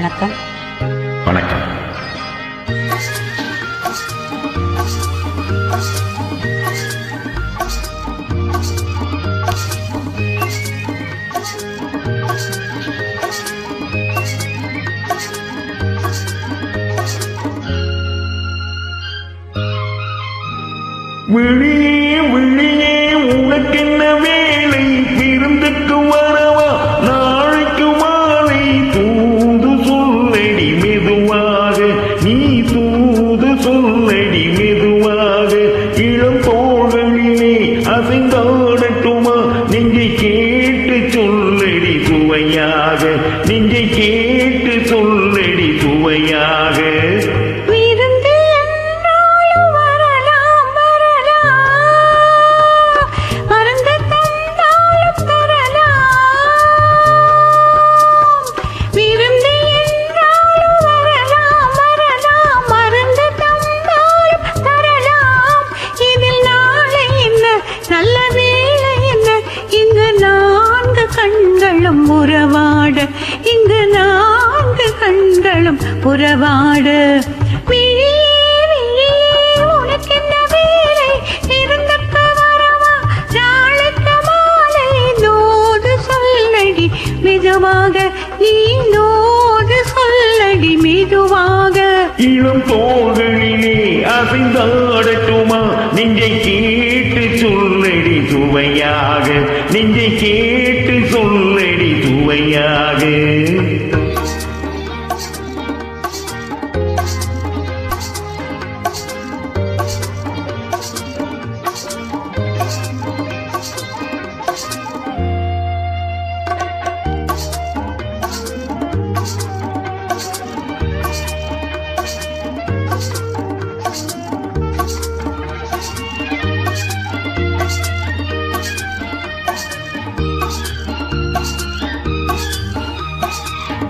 வணக்கம். வணக்கம். விழியே விழியே உனக்கென்ன வேலை, விருந்துக்கு வரவா நாளைக்கு மாலை, தூது சொல்லடி மெதுவாக, நீ தூது சொல்லடி மெதுவாக, இளம் தோள்களிலே அசைந்தாடட்டுமா, நெஞ்சை கேட்டு சொல்லடி சுவையாக, நெஞ்சை கேட்டு சொல்லடி சுவையாக. உறவாட இங்கு நான்கு கண்களும் உறவாட, உனக்கென்ன வேலை, இருந்துக்கு வரவா நாளைக்கு மாலை, நோது சொல்லடி மெதுவாக, நீ நோது சொல்லடி மெதுவாக. இளம் தோள்களிலே அசைந்தாடட்டுமா, நெஞ்சை கேட்டு சொல்லடி சுவையாக, நெஞ்சை கேட்டு சொல்லடி சுவையாக.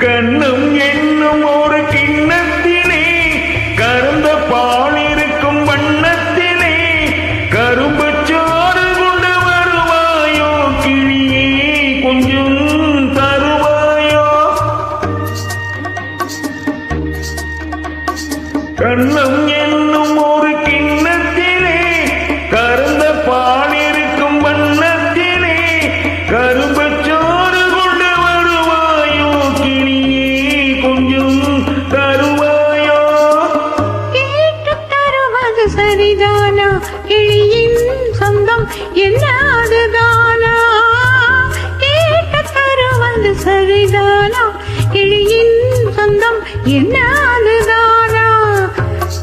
கண்ணம் என்னும் ஒரு கிண்ணத்திலே கருந்த பால் இருக்கும் வண்ணத்திலே, கரும்பு சோறு கொண்டு வருவாயோ கிளியே, கொஞ்சம் தருவாயோ. கண்ணம் என்னும் ஒரு கிண்ணத்திலே கருந்த பால் இருக்கும் வண்ணத்திலே, கரும்பு சோறு கொண்டு வருவாயோ கிளியே, கொஞ்சம் தருவாயோ. கேட்டு தருவது சரிதானா, கிளியின் சொந்தம் என்ன அதுதானா, கேட்டு தருவது சரிதானா, கிளியின் சொந்தம் என்ன அதுதானா,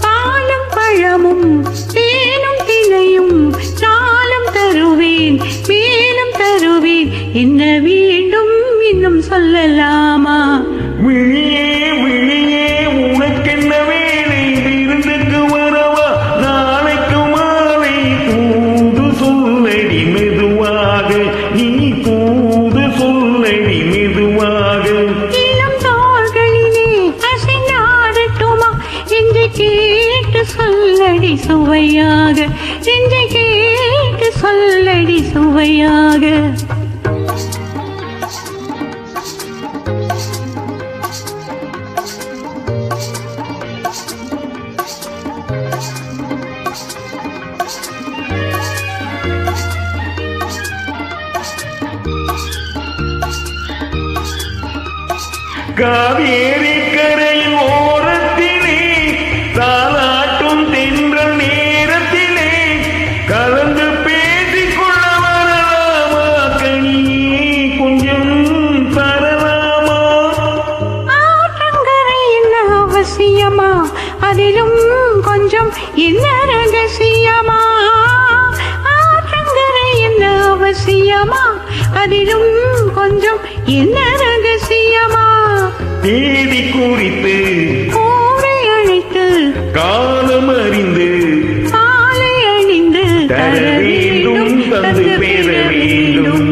பாலும் பழமும் தேனும் தினையும் நாளும் தருவேன், மேலும் தருவேன், என்ன வேண்டும் இன்னும் சொல்லலாமா. விழியே விழியே உனக்கென்ன வேலை, விருந்துக்கு வரவா நாளைக்கு மாலை, தூது சொல்லடி மெதுவாக, நீ தூது சொல்லடி மெதுவாக. இளம் தோள்களிலே அசைந்தாடட்டுமா, நெஞ்சை கேட்டு சொல்லடி சுவையாக, நெஞ்சை கேட்டு சொல்லடி சுவையாக. காவேரி கரையின் ஓரத்திலே தாலாட்டும் தென்றல் நேரத்திலே, கலந்து பேசிக்கொள்ள வரலாமா கனியே, கொஞ்சம் தரலாமா. ஆற்றங்கரை என்ன அவசியமா, அதிலும் கொஞ்சம் என்ன ரகசியமா, ஆற்றங்கரை என்ன அவசியமா, அதிலும் கொஞ்சம் என்ன ரகசியமா. தேதி குறித்து கோவை அழைத்து காலம் அறிந்து மாலை அணிந்து தர வேண்டும், தந்து பெற வேண்டும்.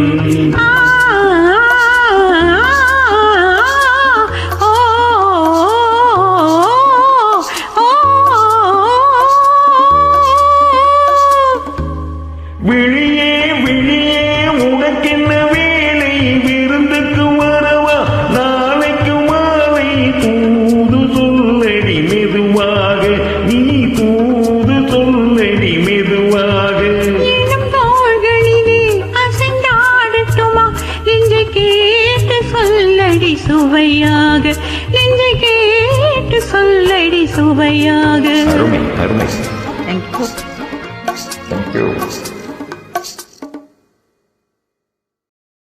விழியே விழியே உனக்கென்ன வேலை, விருந்துக்கு வரவா நாளைக்கு மாலை, கேட்டு சொல்லடி சுவையாக. அருமை அருமை தேங்க்யூ. தேங்க்யூ